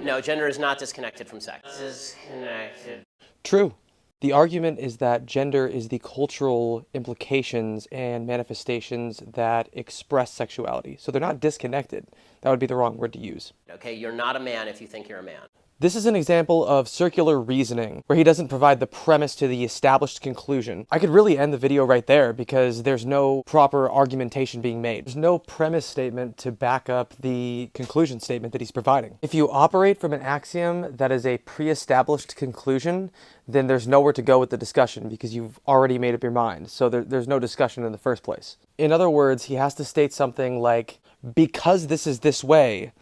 No, gender is not disconnected from sex. Disconnected. True. The argument is that gender is the cultural implications and manifestations that express sexuality. So they're not disconnected. That would be the wrong word to use. Okay, you're not a man if you think you're a man. This is an example of circular reasoning, where he doesn't provide the premise to the established conclusion. I could really end the video right there because there's no proper argumentation being made. There's no premise statement to back up the conclusion statement that he's providing. If you operate from an axiom that is a pre-established conclusion, then there's nowhere to go with the discussion because you've already made up your mind. So there's no discussion in the first place. In other words, he has to state something like, because this is this way,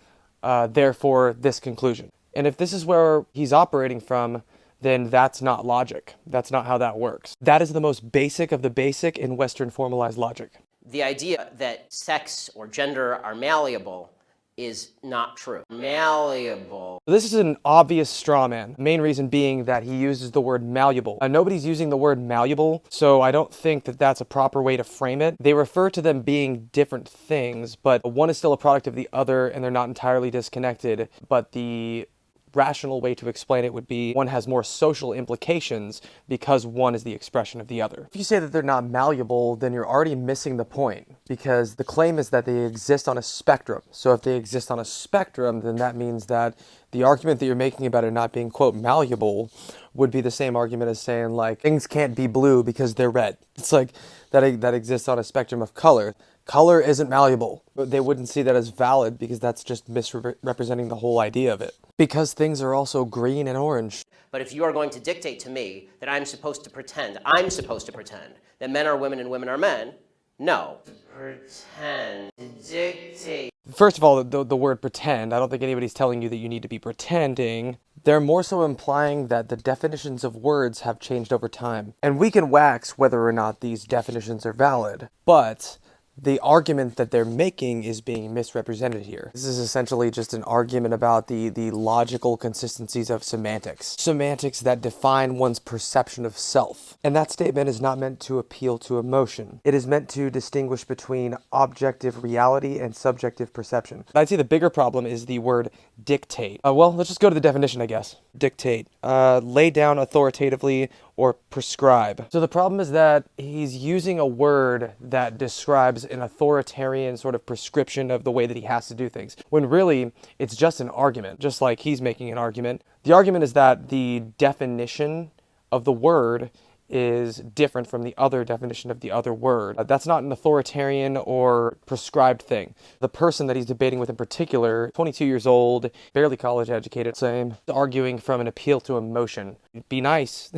therefore this conclusion. And if this is where he's operating from, then that's not logic. That's not how that works. That is the most basic of the basic in Western formalized logic. The idea that sex or gender are malleable is not true. Malleable. This is an obvious straw man. The main reason being that he uses the word malleable. Nobody's using the word malleable, so I don't think that that's a proper way to frame it. They refer to them being different things, but one is still a product of the other and they're not entirely disconnected. But the rational way to explain it would be one has more social implications because one is the expression of the other. If you say that they're not malleable, then you're already missing the point because the claim is that they exist on a spectrum. So if they exist on a spectrum, then that means that the argument that you're making about it not being, quote, malleable would be the same argument as saying, like, things can't be blue because they're red. It's like that exists on a spectrum of color. Color isn't malleable. But they wouldn't see that as valid because that's just misrepresenting the whole idea of it. Because things are also green and orange. But if you are going to dictate to me that I'm supposed to pretend that men are women and women are men, no. Pretend. Dictate. First of all, the word pretend, I don't think anybody's telling you that you need to be pretending. They're more so implying that the definitions of words have changed over time. And we can wax whether or not these definitions are valid, but the argument that they're making is being misrepresented here. This is essentially just an argument about the logical consistencies of semantics. Semantics that define one's perception of self. And that statement is not meant to appeal to emotion. It is meant to distinguish between objective reality and subjective perception. I'd say the bigger problem is the word dictate. Well, let's just go to the definition, I guess. Dictate. Lay down authoritatively or prescribe. So the problem is that he's using a word that describes an authoritarian sort of prescription of the way that he has to do things, when really it's just an argument, just like he's making an argument. The argument is that the definition of the word is different from the other definition of the other word. That's not an authoritarian or prescribed thing. The person that he's debating with in particular, 22 years old, barely college educated, same, arguing from an appeal to emotion. Be nice.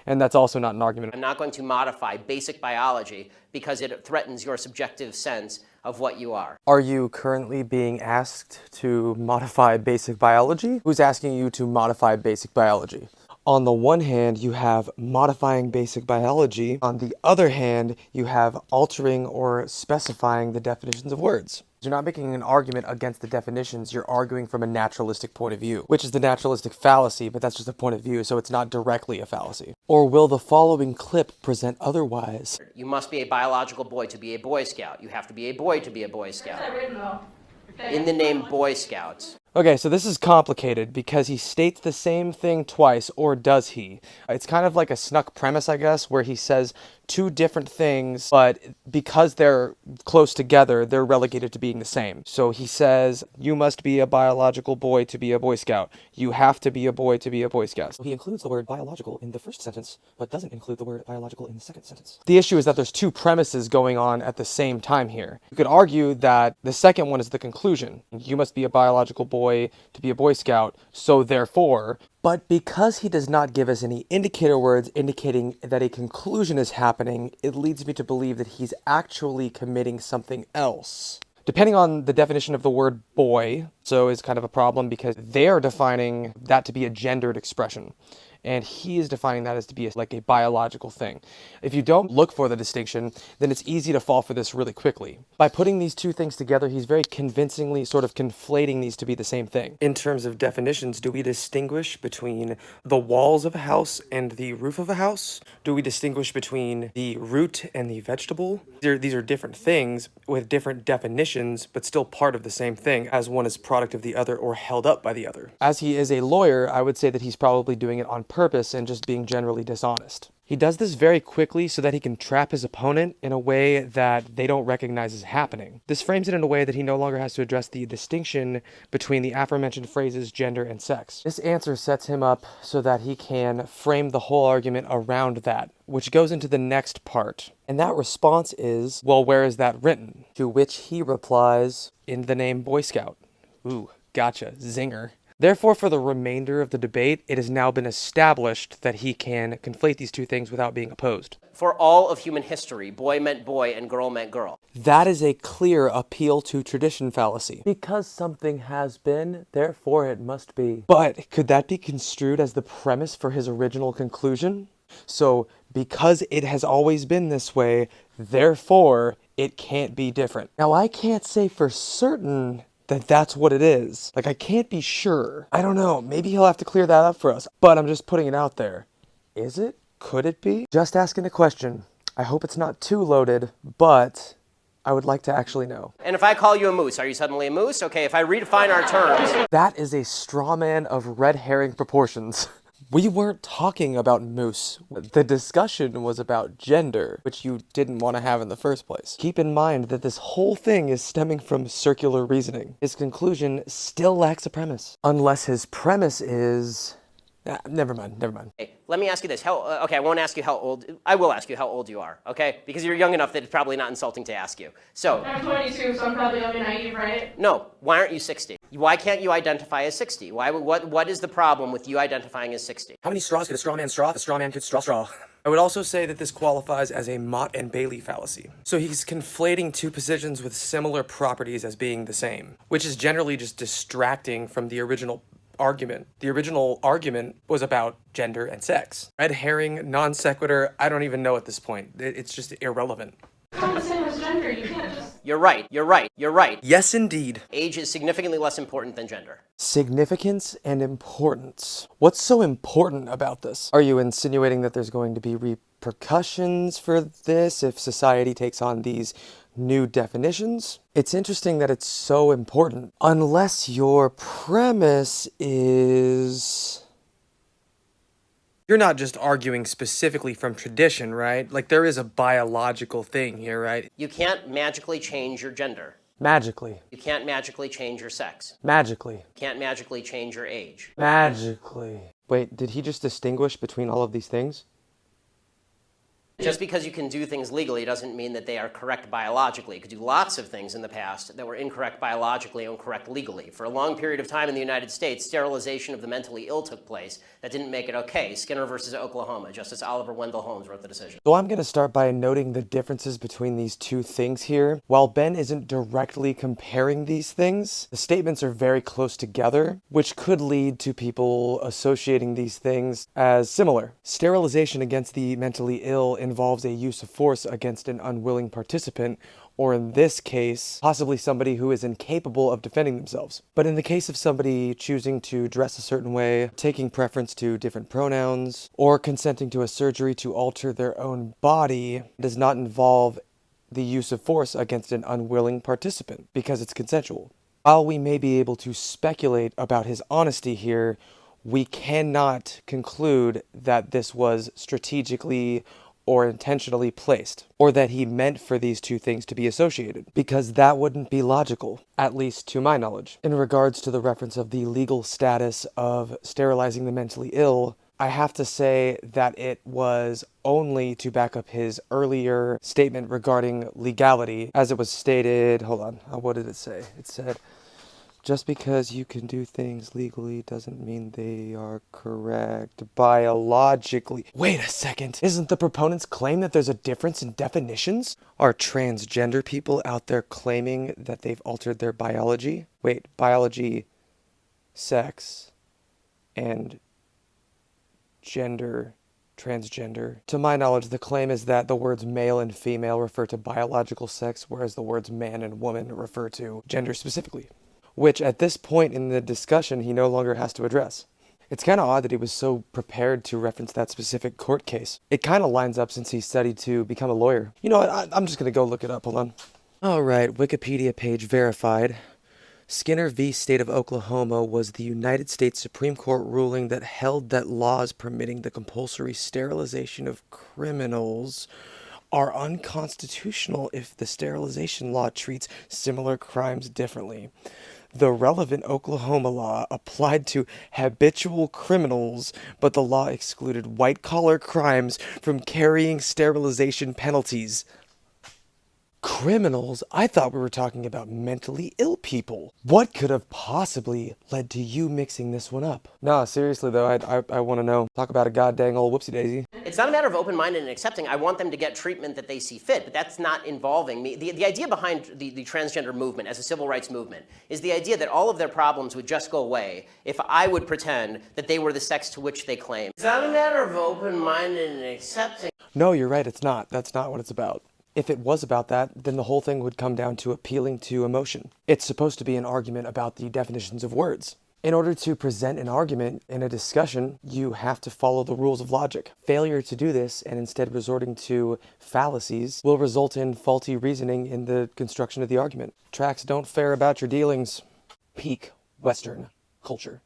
And that's also not an argument. I'm not going to modify basic biology because it threatens your subjective sense of what you are. Are you currently being asked to modify basic biology? Who's asking you to modify basic biology? On the one hand, you have modifying basic biology. On the other hand, you have altering or specifying the definitions of words. You're not making an argument against the definitions, you're arguing from a naturalistic point of view, which is the naturalistic fallacy, but that's just a point of view, so it's not directly a fallacy. Or will the following clip present otherwise? You must be a biological boy to be a Boy Scout. You have to be a boy to be a Boy Scout. In the name Boy Scouts. Okay, so this is complicated because he states the same thing twice, or does he? It's kind of like a snuck premise, I guess, where he says two different things, but because they're close together, they're relegated to being the same. So he says, you must be a biological boy to be a Boy Scout. You have to be a boy to be a Boy Scout. So he includes the word biological in the first sentence, but doesn't include the word biological in the second sentence. The issue is that there's two premises going on at the same time here. You could argue that the second one is the conclusion. You must be a biological boy to be a Boy Scout, so therefore. But because he does not give us any indicator words indicating that a conclusion is happening, it leads me to believe that he's actually committing something else. Depending on the definition of the word boy, so is kind of a problem because they are defining that to be a gendered expression. and he is defining that as to be like a biological thing. If you don't look for the distinction, then it's easy to fall for this really quickly. By putting these two things together, he's very convincingly sort of conflating these to be the same thing. In terms of definitions, do we distinguish between the walls of a house and the roof of a house? Do we distinguish between the root and the vegetable? These are different things with different definitions, but still part of the same thing, as one is product of the other or held up by the other. As he is a lawyer, I would say that he's probably doing it on purpose and just being generally dishonest. He does this very quickly so that he can trap his opponent in a way that they don't recognize as happening. This frames it in a way that he no longer has to address the distinction between the aforementioned phrases gender and sex. This answer sets him up so that he can frame the whole argument around that, which goes into the next part. And that response is, well, where is that written? To which he replies, in the name Boy Scout. Ooh, gotcha, zinger. Therefore, for the remainder of the debate, it has now been established that he can conflate these two things without being opposed. For all of human history, boy meant boy and girl meant girl. That is a clear appeal to tradition fallacy. Because something has been, therefore it must be. But could that be construed as the premise for his original conclusion? So, because it has always been this way, therefore it can't be different. Now, I can't say for certain that that's what it is. Like, I can't be sure. I don't know. Maybe he'll have to clear that up for us. But I'm just putting it out there. Is it? Could it be? Just asking a question. I hope it's not too loaded, but I would like to actually know. And if I call you a moose, are you suddenly a moose? Okay, if I redefine our terms... That is a straw man of red herring proportions. We weren't talking about moose. The discussion was about gender, which you didn't want to have in the first place. Keep in mind that this whole thing is stemming from circular reasoning. His conclusion still lacks a premise. Unless his premise is... never mind. Hey, let me ask you this. Okay, I won't ask you how old... I will ask you how old you are, okay? Because you're young enough that it's probably not insulting to ask you. So... I'm 22, so I'm probably young and naive, right? No. Why aren't you 60? Why can't you identify as 60? What is the problem with you identifying as 60? How many straws could a straw man straw if a straw man could straw? I would also say that this qualifies as a Mott and Bailey fallacy. So he's conflating two positions with similar properties as being the same, which is generally just distracting from the original argument. The original argument was about gender and sex. Red herring, non sequitur, I don't even know at this point. It's just irrelevant. It's not the same as gender. You can't just... You're right. Yes, indeed. Age is significantly less important than gender. Significance and importance. What's so important about this? Are you insinuating that there's going to be repercussions for this if society takes on these new definitions? It's interesting that it's so important. Unless your premise is... You're not just arguing specifically from tradition, right? Like, there is a biological thing here, right? You can't magically change your gender. Magically. You can't magically change your sex. Magically. You can't magically change your age. Magically. Wait, did he just distinguish between all of these things? Just because you can do things legally doesn't mean that they are correct biologically. You could do lots of things in the past that were incorrect biologically and correct legally. For a long period of time in the United States, sterilization of the mentally ill took place. That didn't make it okay. Skinner versus Oklahoma. Justice Oliver Wendell Holmes wrote the decision. So I'm going to start by noting the differences between these two things here. While Ben isn't directly comparing these things, the statements are very close together, which could lead to people associating these things as similar. Sterilization against the mentally ill involves a use of force against an unwilling participant, or in this case, possibly somebody who is incapable of defending themselves. But in the case of somebody choosing to dress a certain way, taking preference to different pronouns, or consenting to a surgery to alter their own body, does not involve the use of force against an unwilling participant, because it's consensual. While we may be able to speculate about his honesty here, we cannot conclude that this was strategically or intentionally placed, or that he meant for these two things to be associated, because that wouldn't be logical, at least to my knowledge. In regards to the reference of the legal status of sterilizing the mentally ill, I have to say that it was only to back up his earlier statement regarding legality, as it was stated, hold on, what did it say? It said, just because you can do things legally doesn't mean they are correct biologically. Wait a second. Isn't the proponent's claim that there's a difference in definitions? Are transgender people out there claiming that they've altered their biology? Wait, biology, sex, and gender, transgender. To my knowledge, the claim is that the words male and female refer to biological sex, whereas the words man and woman refer to gender specifically, which at this point in the discussion he no longer has to address. It's kind of odd that he was so prepared to reference that specific court case. It kind of lines up since he studied to become a lawyer. You know what, I'm just going to go look it up, hold on. Alright, Wikipedia page verified. Skinner v. State of Oklahoma was the United States Supreme Court ruling that held that laws permitting the compulsory sterilization of criminals are unconstitutional if the sterilization law treats similar crimes differently. The relevant Oklahoma law applied to habitual criminals, but the law excluded white-collar crimes from carrying sterilization penalties. Criminals? I thought we were talking about mentally ill people. What could have possibly led to you mixing this one up? No, seriously though, I want to know. Talk about a goddamn old whoopsie-daisy. It's not a matter of open-minded and accepting. I want them to get treatment that they see fit, but that's not involving me. The idea behind the transgender movement as a civil rights movement is the idea that all of their problems would just go away if I would pretend that they were the sex to which they claim. It's not a matter of open-minded and accepting. No, you're right, it's not. That's not what it's about. If it was about that, then the whole thing would come down to appealing to emotion. It's supposed to be an argument about the definitions of words. In order to present an argument in a discussion, you have to follow the rules of logic. Failure to do this, and instead resorting to fallacies, will result in faulty reasoning in the construction of the argument. Tracks don't fare about your dealings. Peak Western culture.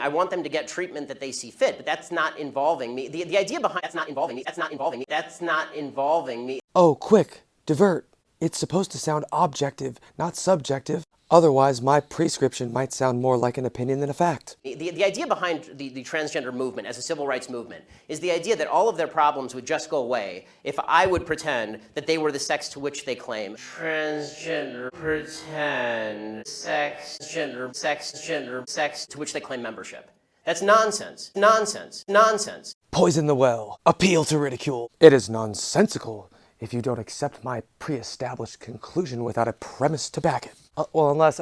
I want them to get treatment that they see fit, but that's not involving me. The idea behind that's not involving me. That's not involving me. That's not involving me. Oh, quick, divert. It's supposed to sound objective, not subjective. Otherwise, my prescription might sound more like an opinion than a fact. The idea behind the transgender movement as a civil rights movement is the idea that all of their problems would just go away if I would pretend that they were the sex to which they claim. Transgender, pretend, sex, gender, sex to which they claim membership. That's nonsense. Nonsense. Nonsense. Poison the well. Appeal to ridicule. It is nonsensical if you don't accept my pre-established conclusion without a premise to back it. Unless,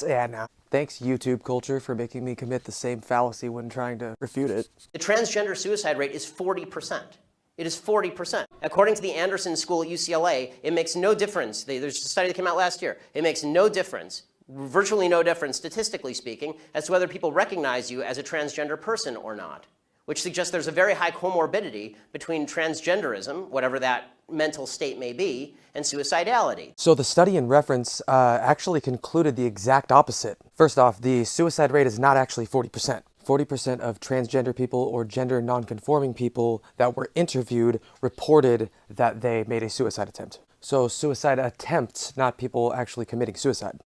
yeah, Thanks, YouTube culture, for making me commit the same fallacy when trying to refute it. The transgender suicide rate is 40%. It is 40%. According to the Anderson School at UCLA, it makes no difference. There's a study that came out last year. It makes no difference, virtually no difference, statistically speaking, as to whether people recognize you as a transgender person or not, which suggests there's a very high comorbidity between transgenderism, whatever that mental state may be, and suicidality. So the study in reference actually concluded the exact opposite. First off, the suicide rate is not actually 40%. 40% of transgender people or gender non-conforming people that were interviewed reported that they made a suicide attempt. So suicide attempts, not people actually committing suicide.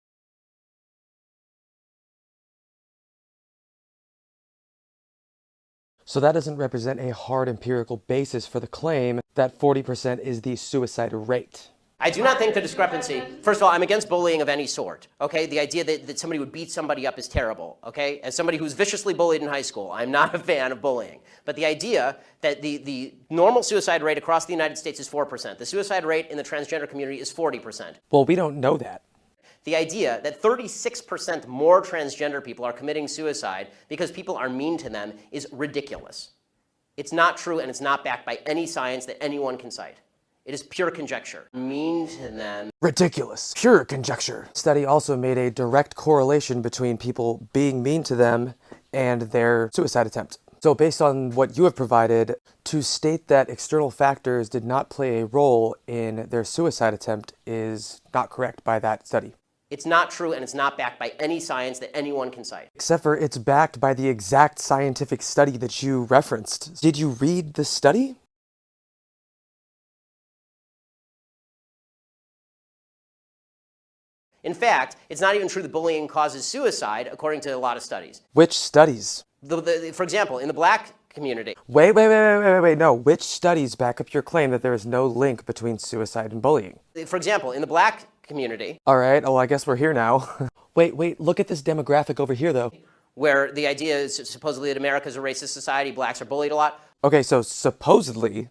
So that doesn't represent a hard empirical basis for the claim that 40% is the suicide rate. I do not think the discrepancy, first of all, I'm against bullying of any sort, okay? The idea that somebody would beat somebody up is terrible, okay? As somebody who's viciously bullied in high school, I'm not a fan of bullying. But the idea that the normal suicide rate across the United States is 4%. The suicide rate in the transgender community is 40%. Well, we don't know that. The idea that 36% more transgender people are committing suicide because people are mean to them is ridiculous. It's not true, and it's not backed by any science that anyone can cite. It is pure conjecture. Mean to them. Ridiculous. Pure conjecture. Study also made a direct correlation between people being mean to them and their suicide attempt. So based on what you have provided, to state that external factors did not play a role in their suicide attempt is not correct by that study. It's not true, and it's not backed by any science that anyone can cite. Except for it's backed by the exact scientific study that you referenced. Did you read the study? In fact, it's not even true that bullying causes suicide, according to a lot of studies. Which studies? For example, in the black community. Wait. No, which studies back up your claim that there is no link between suicide and bullying? For example, in the black community. All right, well, I guess we're here now. Wait, look at this demographic over here, though. where the idea is supposedly that America is a racist society, blacks are bullied a lot. Okay, so supposedly,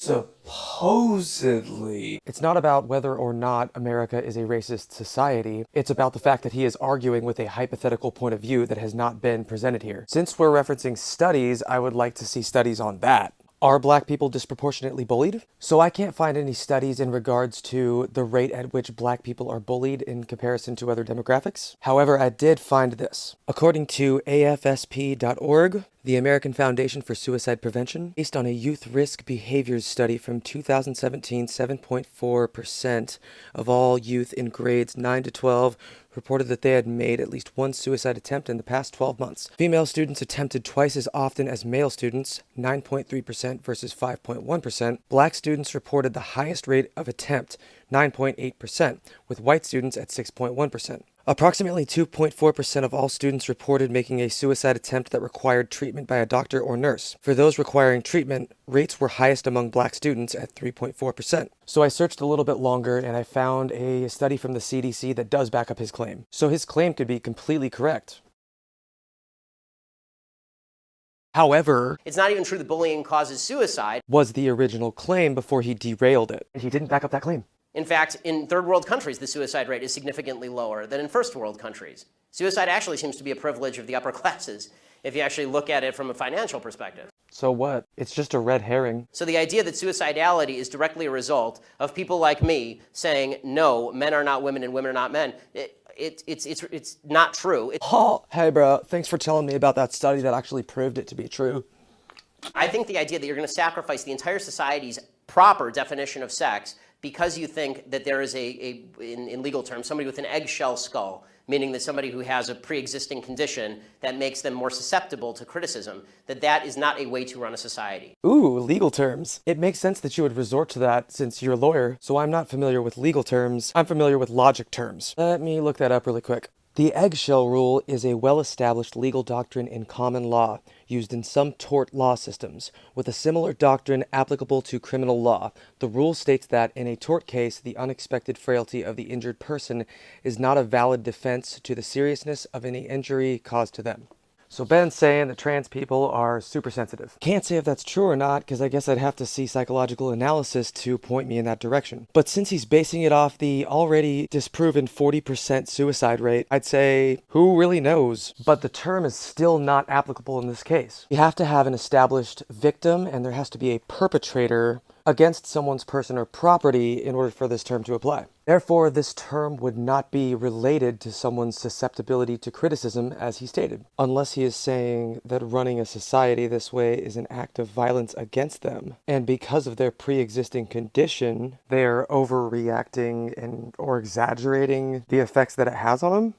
it's not about whether or not America is a racist society. It's about the fact that he is arguing with a hypothetical point of view that has not been presented here. Since we're referencing studies, I would like to see studies on that. Are black people disproportionately bullied? So I can't find any studies in regards to the rate at which black people are bullied in comparison to other demographics. However, I did find this. According to AFSP.org, the American Foundation for Suicide Prevention, based on a youth risk behaviors study from 2017, 7.4% of all youth in grades 9 to 12 reported that they had made at least one suicide attempt in the past 12 months. Female students attempted twice as often as male students, 9.3% versus 5.1%. Black students reported the highest rate of attempt, 9.8%, with white students at 6.1%. Approximately 2.4% of all students reported making a suicide attempt that required treatment by a doctor or nurse. For those requiring treatment, rates were highest among black students at 3.4%. So I searched a little bit longer and I found a study from the CDC that does back up his claim. So his claim could be completely correct. However, It's not even true that bullying causes suicide. was the original claim before he derailed it. He didn't back up that claim. In fact, in third world countries, the suicide rate is significantly lower than in first world countries. Suicide actually seems to be a privilege of the upper classes, if you actually look at it from a financial perspective. So what? It's just a red herring. So the idea that suicidality is directly a result of people like me saying, no, men are not women and women are not men, it's not true. Oh, hey bro, thanks for telling me about that study that actually proved it to be true. I think the idea that you're going to sacrifice the entire society's proper definition of sex because you think that there is in legal terms, somebody with an eggshell skull, meaning that somebody who has a pre-existing condition that makes them more susceptible to criticism, that is not a way to run a society. Ooh, legal terms. It makes sense that you would resort to that since you're a lawyer, so I'm not familiar with legal terms. I'm familiar with logic terms. Let me look that up really quick. The eggshell rule is a well-established legal doctrine in common law, used in some tort law systems, with a similar doctrine applicable to criminal law. The rule states that in a tort case, the unexpected frailty of the injured person is not a valid defense to the seriousness of any injury caused to them. So Ben's saying that trans people are super sensitive. Can't say if that's true or not, because I guess I'd have to see psychological analysis to point me in that direction. But since he's basing it off the already disproven 40% suicide rate, I'd say, who really knows? But the term is still not applicable in this case. You have to have an established victim, and there has to be a perpetrator against someone's person or property in order for this term to apply. Therefore, this term would not be related to someone's susceptibility to criticism, as he stated, unless he is saying that running a society this way is an act of violence against them, and because of their pre-existing condition, they are overreacting or exaggerating the effects that it has on them.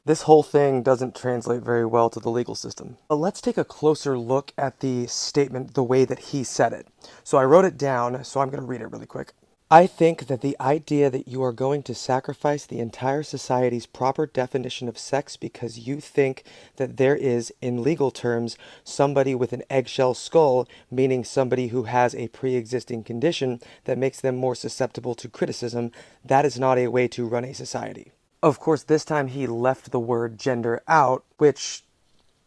This whole thing doesn't translate very well to the legal system. But let's take a closer look at the statement the way that he said it. So I wrote it down, so I'm going to read it really quick. I think that the idea that you are going to sacrifice the entire society's proper definition of sex because you think that there is, in legal terms, somebody with an eggshell skull, meaning somebody who has a pre-existing condition that makes them more susceptible to criticism, that is not a way to run a society. Of course, this time he left the word gender out, which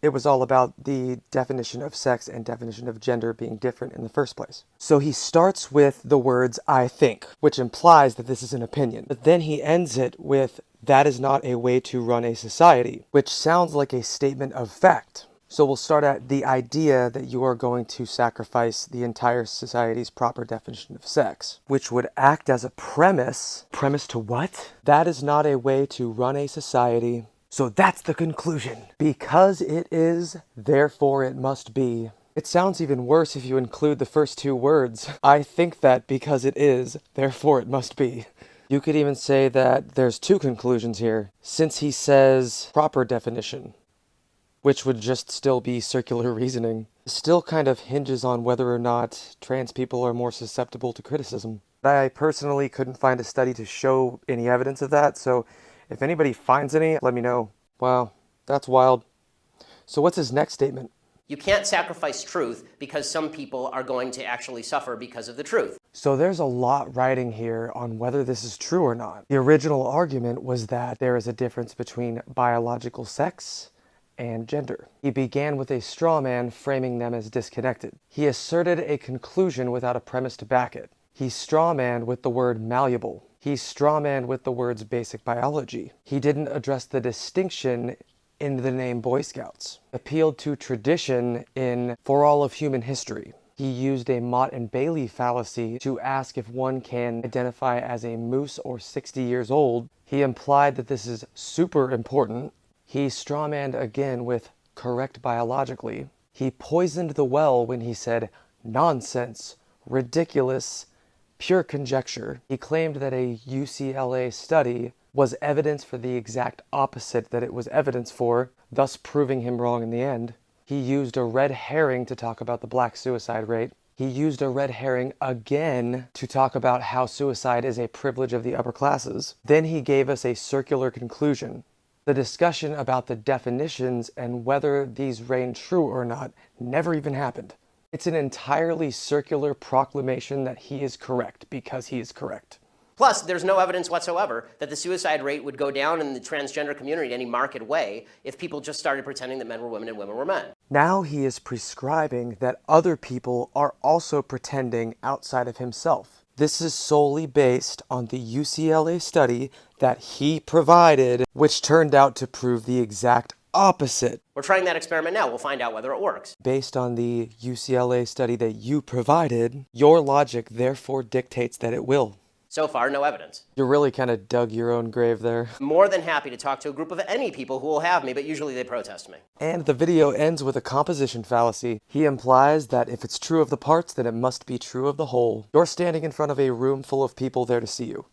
it was all about the definition of sex and definition of gender being different in the first place. So he starts with the words, I think, which implies that this is an opinion. But then he ends it with, that is not a way to run a society, which sounds like a statement of fact. So we'll start at the idea that you are going to sacrifice the entire society's proper definition of sex, which would act as a premise. Premise to what? That is not a way to run a society. So that's the conclusion. Because it is, therefore it must be. It sounds even worse if you include the first two words. I think that because it is, therefore it must be. You could even say that there's two conclusions here, since he says proper definition, which would just still be circular reasoning. It still kind of hinges on whether or not trans people are more susceptible to criticism. I personally couldn't find a study to show any evidence of that, so if anybody finds any, let me know. Wow, that's wild. So what's his next statement? You can't sacrifice truth because some people are going to actually suffer because of the truth. So there's a lot riding here on whether this is true or not. The original argument was that there is a difference between biological sex and gender. He began with a straw man, framing them as disconnected. He asserted a conclusion without a premise to back it. He strawmanned with the word malleable. He strawmanned with the words basic biology. He didn't address the distinction in the name Boy Scouts. Appealed to tradition in For All of Human History. He used a Mott and Bailey fallacy to ask if one can identify as a moose or 60 years old. He implied that this is super important. He strawmanned again with correct biologically. He poisoned the well when he said nonsense, ridiculous, pure conjecture. He claimed that a UCLA study was evidence for the exact opposite that it was evidence for, thus proving him wrong in the end. He used a red herring to talk about the black suicide rate. He used a red herring again to talk about how suicide is a privilege of the upper classes. Then he gave us a circular conclusion. The discussion about the definitions and whether these reign true or not never even happened. It's an entirely circular proclamation that he is correct because he is correct. Plus, there's no evidence whatsoever that the suicide rate would go down in the transgender community in any marked way if people just started pretending that men were women and women were men. Now he is prescribing that other people are also pretending outside of himself. This is solely based on the UCLA study that he provided, which turned out to prove the exact opposite. We're trying that experiment now. We'll find out whether it works. Based on the UCLA study that you provided, your logic therefore dictates that it will. So far, no evidence. You really kind of dug your own grave there. More than happy to talk to a group of any people who will have me, but usually they protest me. And the video ends with a composition fallacy. He implies that if it's true of the parts, then it must be true of the whole. You're standing in front of a room full of people there to see you.